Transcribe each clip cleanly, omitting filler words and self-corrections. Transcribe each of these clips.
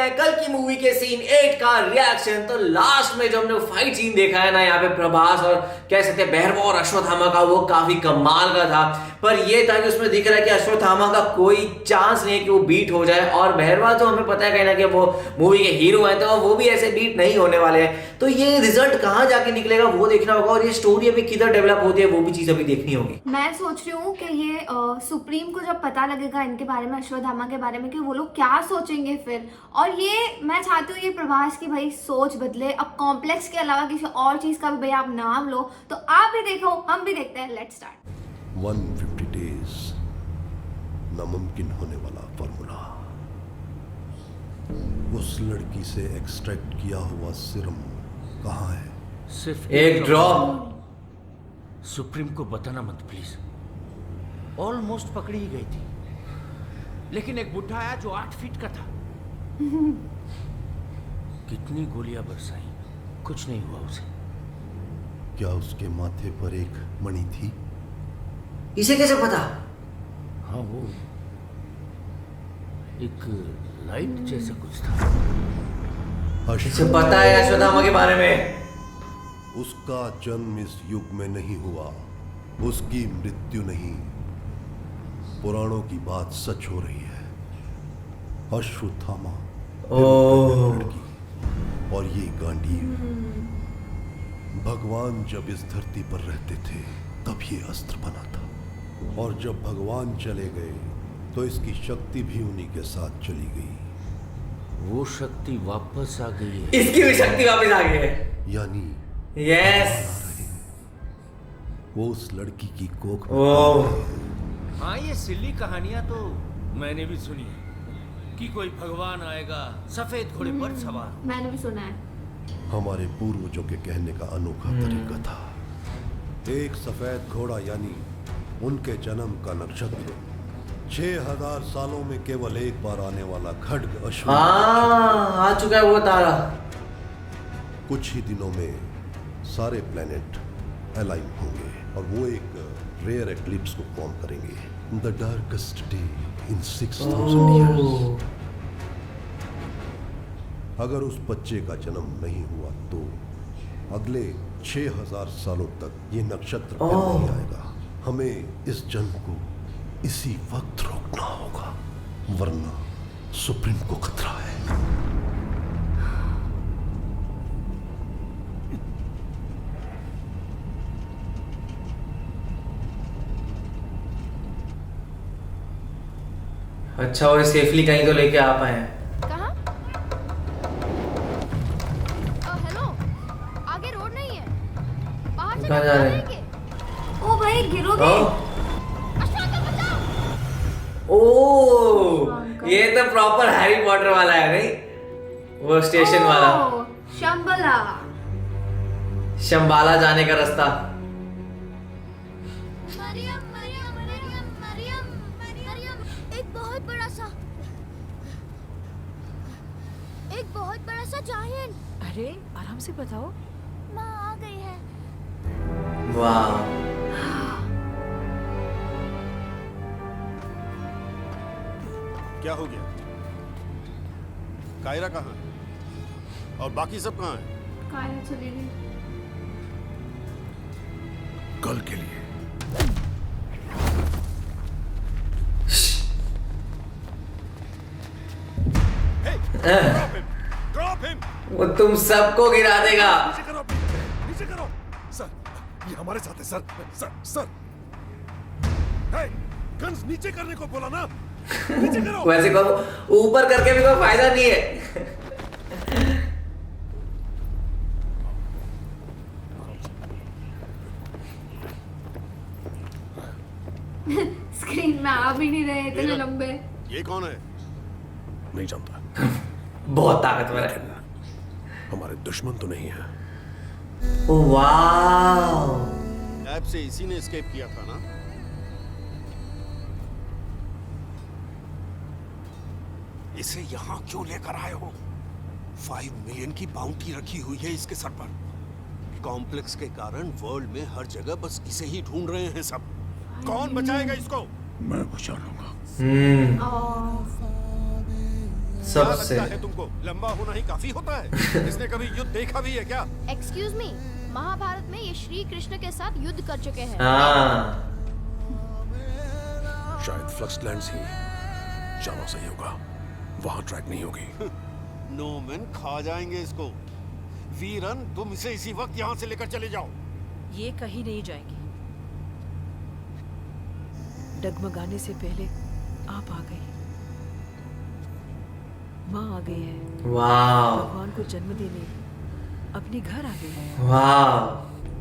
हैं कल की मूवी के सीन 8 का रिएक्शन। तो लास्ट में जो हमने फाइट सीन देखा है ना, यहाँ पे प्रभास और कह सकते हैं भैरवा और अश्वत्थामा का, वो काफी कमाल का था। पर ये था कि उसमें दिख रहा है कि अश्वत्थामा का कोई चांस नहीं है कि वो बीट हो जाए, और भैरवा तो हमें पता है कहीं ना कि वो मूवी के हीरो हैं, तो वो भी ऐसे बीट नहीं होने वाले हैं। तो ये रिजल्ट कहाँ जाके निकलेगा वो देखना होगा, और ये स्टोरी अभी किधर डेवलप होती है वो भी चीज अभी देखनी होगी। मैं सोच रही हूँ कि ये सुप्रीम को जब पता लगेगा इनके बारे में, अश्वत्थामा के बारे में, कि वो लोग क्या सोचेंगे फिर। और ये मैं चाहती हूँ ये प्रभास की भाई सोच बदले। अब कॉम्प्लेक्स के अलावा किसी और चीज का भी भाई आप नाम लो, तो आप भी देखो हम भी देखते हैं। Let's start. 150 डेज, नामुमकिन होने वाला फॉर्मूला। उस लड़की से एक्सट्रैक्ट किया हुआ सीरम कहाँ है? सिर्फ एक ड्रॉप। सुप्रीम को बताना मत प्लीज। ऑलमोस्ट पकड़ी ही गई थी, लेकिन एक बुढ़ा आया जो 8 फीट का था। कितनी गोलियां बरसाई, कुछ नहीं हुआ उसे। क्या उसके माथे पर एक मणि थी? इसे कैसे पता? हाँ, वो एक लाइट जैसा कुछ था। इसे पता है अश्वत्थामा के बारे में। उसका जन्म इस युग में नहीं हुआ, उसकी मृत्यु नहीं। पुराणों की बात सच हो रही है। अश्वत्थामा लड़की और ये गांडीव। भगवान जब इस धरती पर रहते थे तब ये अस्त्र बना था, और जब भगवान चले गए तो इसकी शक्ति भी उन्हीं के साथ चली गई। वो शक्ति वापस आ गई है। इसकी भी शक्ति वापस आ गई है। यानी यस, वो उस लड़की की कोख में ओह। हाँ, ये सिल्ली कहानियां तो मैंने भी सुनी है कि कोई भगवान आएगा सफेद घोड़े पर सवार। मैंने भी सुना है। हमारे पूर्वजों के कहने का अनोखा तरीका था। एक सफेद घोड़ा यानी उनके जन्म का नक्षत्र, 6000 सालों में केवल एक बार आने वाला खड्ग अश्विनी आ चुका है वो तारा। कुछ ही दिनों में सारे प्लेनेट अलाइन होंगे और वो एक रेयर एक्लिप्स को फॉर्म करेंगे। The darkest day in 6000 years। अगर उस बच्चे का जन्म नहीं हुआ तो अगले 6000 सालों तक ये नक्षत्र फिर नहीं आएगा। हमें इस जन्म को इसी वक्त रोकना होगा, वरना सुप्रीम को खतरा है। अच्छा, और सेफली कहीं तो लेके आ पाए। कहाँ? हेलो, आगे रोड नहीं है, बाहर से कहाँ जा रहे हैं? ओ भाई गिरोगे। ओ, ये तो प्रॉपर हैरी पॉटर वाला है नहीं? वो स्टेशन वाला, शंबला। शंबाला जाने का रास्ता। मरियम मरियम मरियम मरियम मरियम, एक बहुत बड़ा सा जायंट। अरे आराम से बताओ। माँ आ गई है। वाह, क्या हो गया? कायरा कहाँ है? और बाकी सब कहाँ है? कायरा चली गई। कल के लिए ड्रॉप हिम। वो तुम सबको गिरा देगा। नीचे करो, नीचे करो। सर, ये हमारे साथ है सर। सर सर, हे, गन्स नीचे करने को बोला ना। नीचे करो। वैसे को ऊपर करके भी कोई फायदा नहीं है। स्क्रीन में आ भी नहीं रहे इतने लंबे। ये कौन है? नहीं जानता। बहुत ताकतवर है। हमारे दुश्मन तो नहीं है। ओह वाह, लैब से इसी ने एस्केप किया था ना? इसे यहाँ क्यों लेकर आए हो? 5 मिलियन की बाउंटी रखी हुई है इसके सर पर। कॉम्प्लेक्स के कारण वर्ल्ड में हर जगह बस इसे ही ढूंढ रहे हैं सब। कौन बचाएगा इसको? मैं बचा लूंगा। सबसे क्या लगता है तुमको लंबा होना ही काफी होता है? इसने कभी युद्ध देखा भी है क्या? एक्सक्यूज मी, महाभारत में ये श्री कृष्ण के साथ युद्ध कर चुके हैं। हाँ शायद फ्लक्सलैंड्स ही जाना सही होगा, वहां ट्रैक नहीं होगी। नोमैन खा जाएंगे इसको। वीरन, तुम इसे इसी वक्त यहाँ से लेकर चले जाओ। ये कहीं नहीं जाएगी। डगमगाने से पहले आप आ गई, माँ आ गई है, वाह भगवान को जन्म देने अपने घर आ गई है। वाह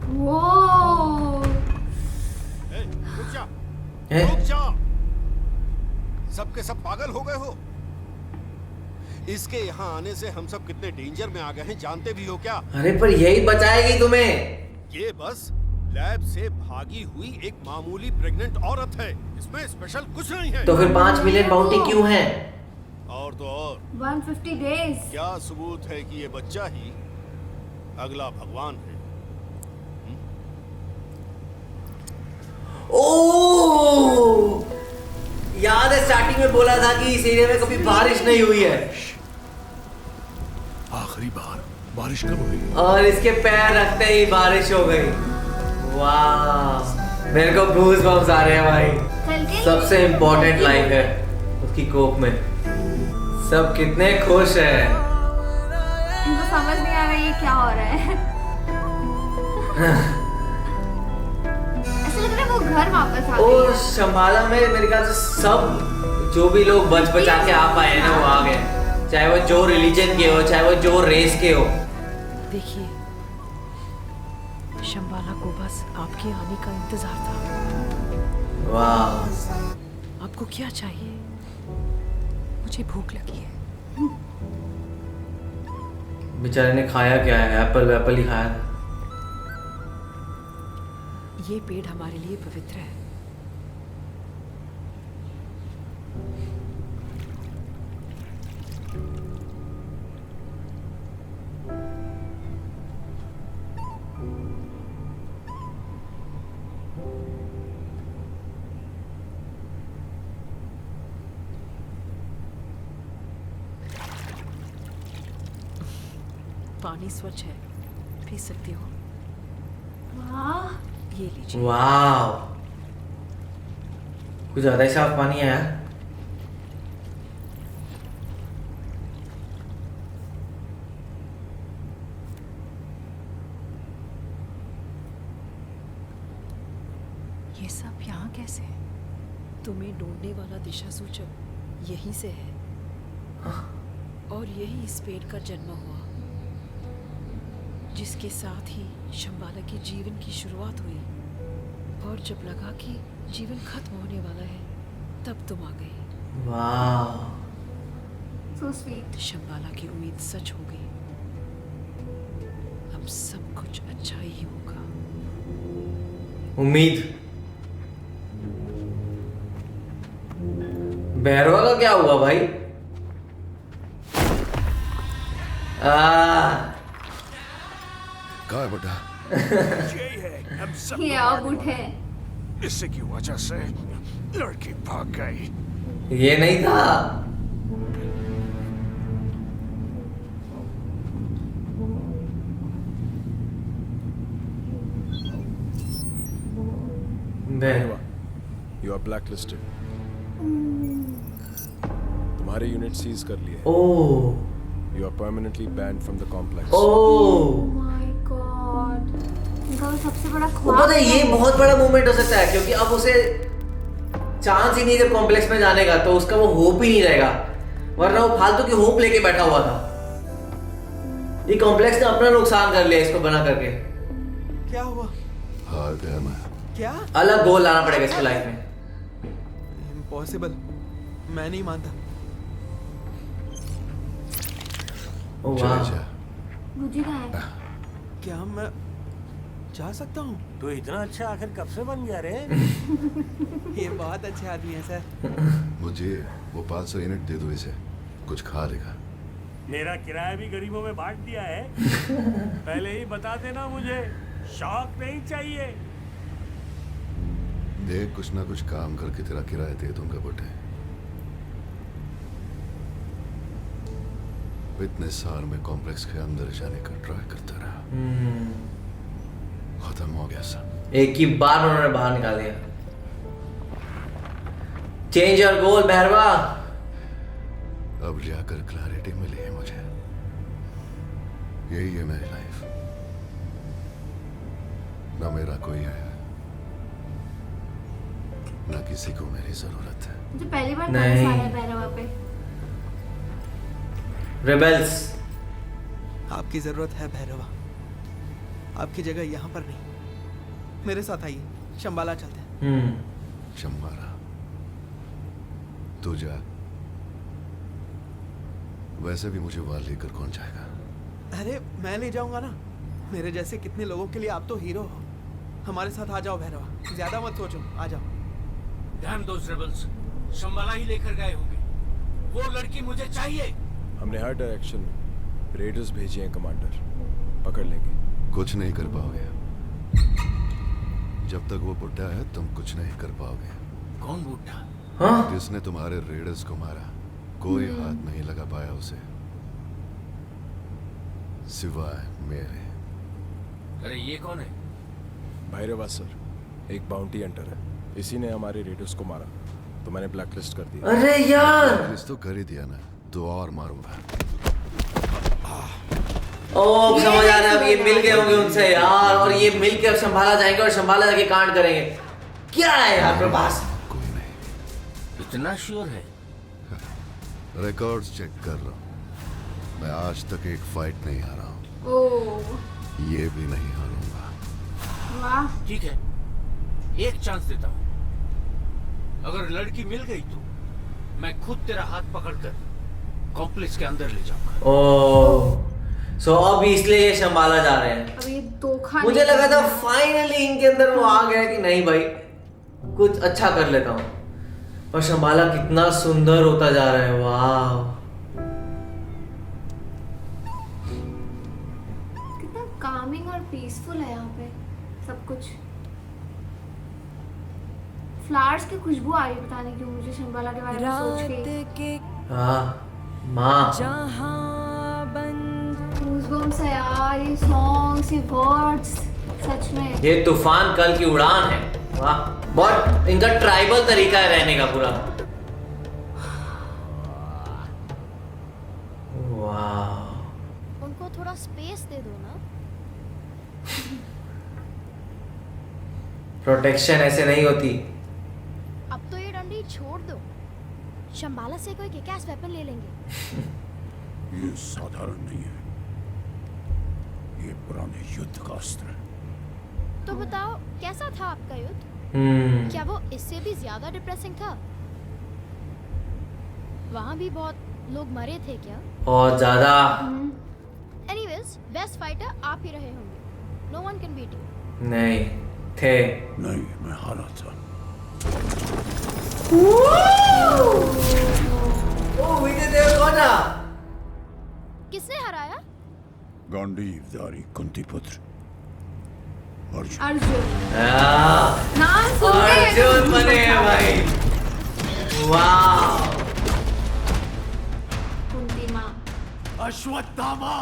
वो ए, रुक जा, ए? रुक जा। सबके सब पागल हो गए हो? इसके यहाँ आने से हम सब कितने डेंजर में आ गए हैं जानते भी हो क्या? अरे पर यही बचाएगी तुम्हें। ये बस लैब से भागी हुई एक मामूली प्रेग्नेंट औरत है, इसमें स्पेशल कुछ नहीं है। तो फिर 5 मिलियन बाउंटी क्यों है? और तो और 150 डेज। क्या सबूत है कि ये बच्चा ही अगला भगवान है? ओ याद है स्टार्टिंग में बोला था कि इस एरिया में कभी बारिश नहीं हुई है, आखिरी बार बारिश कब हुई? और इसके पैर रखते ही बारिश हो गई। वाह मेरे को गूज बम्स आ रहे हैं भाई। कल के सबसे इम्पोर्टेंट लाइन है उसकी कोक में। सब कितने खुश हैं। इनको समझ नहीं आ रहा ये क्या हो रहा है। ऐसा लग रहा है वो घर वापस आ और गए। शंबाला में मेरे ख्याल से सब जो भी लोग बच बचा के आ पाए हैं ना वो आ गए, चाहे वो जो रिलीजन के हो, चाहे वो जो रेस के हो। देखिए, शंबाला को बस आपके आने का इंतजार था। वाह आपको क्या चाहिए? मुझे भूख लगी है। बेचारे ने खाया क्या है? एप्पल एप्पल ही खाया था। ये पेड़ हमारे लिए पवित्र है। पानी स्वच्छ है, पी सकती हो। वाह ये लीजिए। वाह कुछ ज्यादा ही साफ पानी है यार। ये सब यहाँ कैसे? तुम्हें ढूंढने वाला दिशा सूचक यहीं से है, और यही इस पेड़ का जन्म हुआ, जिसके साथ ही शंबाला के जीवन की शुरुआत हुई। और जब लगा कि जीवन खत्म होने वाला है, तब तुम आ गई। वाह सो स्वीट। शंबाला की उम्मीद सच हो गई। अब सब कुछ अच्छा ही होगा। उम्मीद। भैरवा का क्या हुआ भाई? कहाँ है बेटा? यही है, हम सब ये अब उठे। इसी की वजह से लड़की भाग गई। ये नहीं था। Bhairava you are black listed. तुम्हारे यूनिट सीज कर लिए। Oh you are permanently banned from the complex. Oh my god, इनका सबसे बड़ा वो ख्वाब। पता है ये बहुत बड़ा मूवमेंट हो सकता है, क्योंकि अब उसे चांस ही नहीं जब कॉम्प्लेक्स में जाने का, तो उसका वो होप ही नहीं रहेगा, वरना वो फालतू की होप लेके बैठा हुआ था। ये कॉम्प्लेक्स ने अपना नुकसान कर लिया इसको बना करके। क्या हुआ? हार गया मैं। क्या? अलग गोल लाना पड़ेगा इसको लाइफ में। इम्पॉसिबल, मैं नहीं मानता। ओ चला वाह जा। मुझे कहाँ है? क्या मैं जा सकता हूँ? तो इतना अच्छा आखिर कब से बन गया रे? ये बहुत अच्छे आदमी है सर। मुझे वो 500 यूनिट दे दो, इसे कुछ खा लेगा। मेरा किराया भी गरीबों में बांट दिया है। पहले ही बता देना मुझे, शौक नहीं चाहिए। देख, कुछ ना कुछ काम करके तेरा किराया दे दूंगा बेटे। इतने साल में कॉम्प्लेक्स के अंदर जाने का ट्राई करता रहा, खत्म हो गया सब। एक ही बार उन्होंने बाहर निकाल दिया। Change your goal Bhairava. अब जाकर क्लैरिटी मिली है मुझे, यही है मेरी लाइफ। ना मेरा कोई है, ना किसी को मेरी जरूरत है। मुझे पहली बार नहीं। तरस आ रहा है भैरवा पे। रेबेल्स। आपकी जरूरत है भैरवा, आपकी जगह यहाँ पर नहीं। मेरे साथ आइए, शंबाला चलते हैं। शंबाला, तू जा। वैसे भी मुझे वहां लेकर कौन जाएगा? अरे मैं ले जाऊंगा ना, मेरे जैसे कितने लोगों के लिए आप तो हीरो हो। हमारे साथ आ जाओ भैरवा, ज्यादा मत सोचो, आ जाओ। डैम दोस रेबल्स, शंबाला ही लेकर गए होंगे। वो लड़की मुझे चाहिए। हमने हर डायरेक्शन में रेडर्स भेजे हैं कमांडर, पकड़ लेंगे। कुछ नहीं कर पाओगे। जब तक वो बुढ़ा है तुम कुछ नहीं कर पाओगे। कौन बूढ़ा? हाँ? जिसने तुम्हारे रेडर्स को मारा, कोई हाथ नहीं लगा पाया उसे, सिवाय मेरे। अरे ये कौन है? भैरवा सर, एक बाउंटी हंटर है। इसी ने हमारे रेडर्स को मारा, तो मैंने ब्लैकलिस्ट कर दिया। अरे यार, ब्लैकलिस्ट तो कर ही दिया ना, तो और मारूंगा। ओ समझ आ रहा है। अब ये मिल गए होंगे उनसे यार, और ये मिल के अब शंभाला जाएंगे और शंभाला जाके कांड करेंगे। क्या है यार प्रभास? कोई नहीं। इतना श्योर है? रिकॉर्ड्स चेक कर रहा हूं। मैं आज तक एक फाइट नहीं हारा हूं, ओह ये भी नहीं हारूंगा। वाह। ठीक है, एक चांस देता हूँ। अगर लड़की मिल गई तो मैं खुद तेरा हाथ पकड़कर कॉम्प्लेक्स के अंदर ले जाऊंगा। ओ सो अब इसलिए ये शंभाला जा रहे हैं। अब ये धोखा मुझे नहीं लगा था करना। फाइनली इनके अंदर वो आ गया कि नहीं भाई कुछ अच्छा कर लेता हूँ, और शंभाला कितना सुंदर होता जा रहा है। वाह, कितना कामिंग और पीसफुल है यहाँ पे सब कुछ। फ्लावर्स की खुशबू आ रही है, पता नहीं क्यों मुझे शंबाला के बारे में सोच के। हाँ माँ, गूज़बम्स है यार, ये सॉन्ग्स, ये वर्ड्स, सच में। ये तूफान कल की उड़ान है। वाह, बहुत इनका ट्राइबल तरीका है रहने का पूरा। वाह, उनको थोड़ा स्पेस दे दो ना। प्रोटेक्शन ऐसे नहीं होती। अब तो ये डंडी छोड़ दो, शंबाला से कोई किक-एस वेपन ले लेंगे। ये साधारण नहीं है, ये पुराने युद्ध का अस्त्र है। तो बताओ कैसा था आपका युद्ध? क्या वो इससे भी ज्यादा डिप्रेसिंग था? वहाँ भी बहुत लोग मरे थे क्या? और ज्यादा। एनीवेज, बेस्ट फाइटर आप ही रहे होंगे। No one can beat you. नहीं थे। नहीं, मैं हारा था। ओ विजय देवरकोंडा। किसने हराया? गांडीवधारी कुंती पुत्र अर्जुन। अर्जुन हाँ, नाम सुनते हैं तो अर्जुन बने हैं भाई। वाह, कुंती माँ। अश्वत्थामा,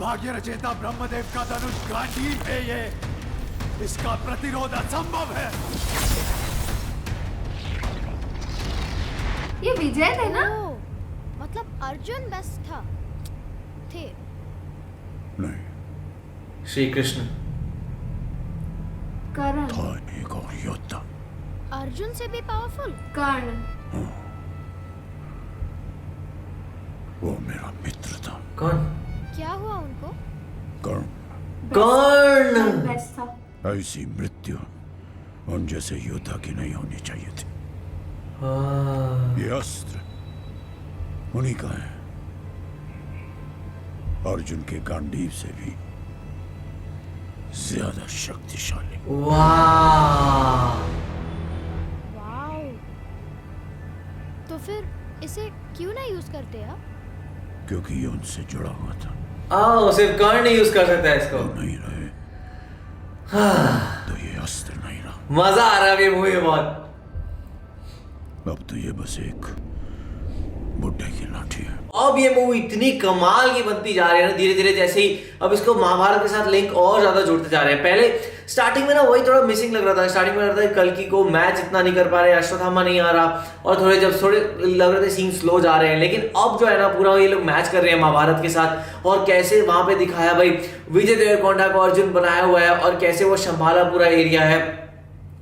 भाग्य रचेता ब्रह्मदेव का धनुष गांडीव है ये। इसका प्रतिरोध असंभव है। ये विजय थे ना? ओह, मतलब अर्जुन बेस्ट था। थे। नहीं, श्री कृष्ण। कर्ण। था एक और योद्धा। अर्जुन से भी पावरफुल? कर्ण। वो मेरा मित्र था। कौन? क्या हुआ उनको? कर्ण। कर्ण। बेस्ट था। ऐसी मृत्यु उन जैसे योद्धा की नहीं होनी चाहिए थी। हाँ। ये अस्त्र उन्हीं का है, अर्जुन के गांडीव से भी ज्यादा शक्तिशाली। वाह, वाओ। तो फिर इसे क्यों ना यूज करते आप? क्योंकि ये उनसे जुड़ा हुआ था। आओ सिर्फ कर्ण नहीं यूज कर सकता है इसको। वो नहीं रहे हाँ। तो ये अस्त्र नहीं रहा। मजा आ रहा है ये मूवी में बहुत। अब तो ये बस एक बुड्ढे की लाठी है। अब ये मूवी इतनी कमाल की बनती जा रही है ना धीरे धीरे, जैसे ही अब इसको महाभारत के साथ लिंक और ज्यादा जुड़ते जा रहे हैं। पहले स्टार्टिंग में ना वही थोड़ा मिसिंग लग रहा था, स्टार्टिंग में लग रहा था कल्कि को मैच इतना नहीं कर पा रहे, अश्वत्थामा नहीं आ रहा, और थोड़े लग रहे थे सीन स्लो जा रहे हैं। लेकिन अब जो है ना पूरा ये लोग मैच कर रहे हैं महाभारत के साथ, और कैसे वहां पे दिखाया भाई विजय देवरकोंडा को अर्जुन बनाया हुआ है, और कैसे वो शंभाला पूरा एरिया है।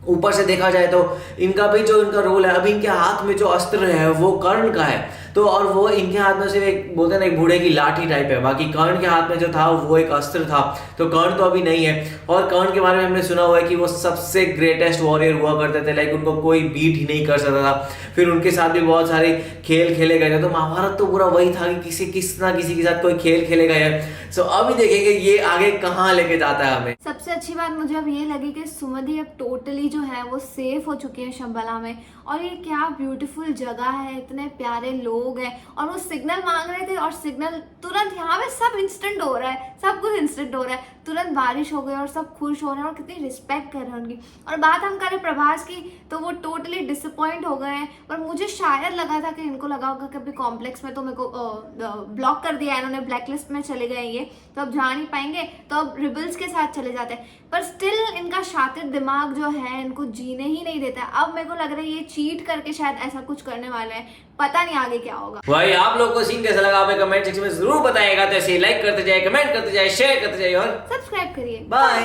ऊपर से देखा जाए तो इनका भी जो इनका रोल है, अभी इनके हाथ में जो अस्त्र है वो कर्ण का है, तो और वो इनके हाथ में सिर्फ एक बोलते हैं ना एक बूढ़े की लाठी टाइप है, बाकी कर्ण के हाथ में जो था वो एक अस्त्र था। तो कर्ण तो अभी नहीं है, और कर्ण के बारे में हमने सुना हुआ है कि वो सबसे ग्रेटेस्ट वॉरियर हुआ करते थे, लाइक उनको कोई बीट ही नहीं कर सकता था। फिर उनके साथ भी बहुत सारे खेल खेले गए थे, तो महाभारत तो पूरा वही था कि किसी ना किसी के साथ कोई खेल खेले गए हैं। सो अभी देखेंगे ये आगे कहाँ लेके जाता है हमें। सबसे अच्छी बात मुझे अब ये लगी कि सुमधि अब टोटली जो है वो सेफ हो चुकी है शंबाला में, और ये क्या ब्यूटीफुल जगह है, इतने प्यारे लोग हैं, और वो सिग्नल मांग रहे थे और सिग्नल तुरंत यहाँ पे सब इंस्टेंट हो रहा है, सब कुछ इंस्टेंट हो रहा है, तुरंत बारिश हो गई और सब खुश हो रहे हैं और कितनी रिस्पेक्ट कर रहे हैं उनकी। और बात हम करें प्रभास की तो वो टोटली डिसअपॉइंट हो गए हैं, पर मुझे शायद लगा था कि इनको लगा होगा कि अभी कॉम्प्लेक्स में तो मेरे को ब्लॉक कर दिया है इन्होंने, ब्लैकलिस्ट में चले गए ये, तो अब जा नहीं पाएंगे, तो अब रिबल्स के साथ चले जाते हैं। पर स्टिल इनका शातिर दिमाग जो है इनको जीने ही नहीं देता। अब मेरे को लग रहा है ये चीट करके शायद ऐसा कुछ करने वाले हैं, पता नहीं आगे क्या होगा। भाई आप लोग को सीन कैसा लगा हमें कमेंट सेक्शन में जरूर बताइएगा। तो ऐसे लाइक करते जाए, कमेंट करते जाए, शेयर करते जाए और सब्सक्राइब करिए। बाय।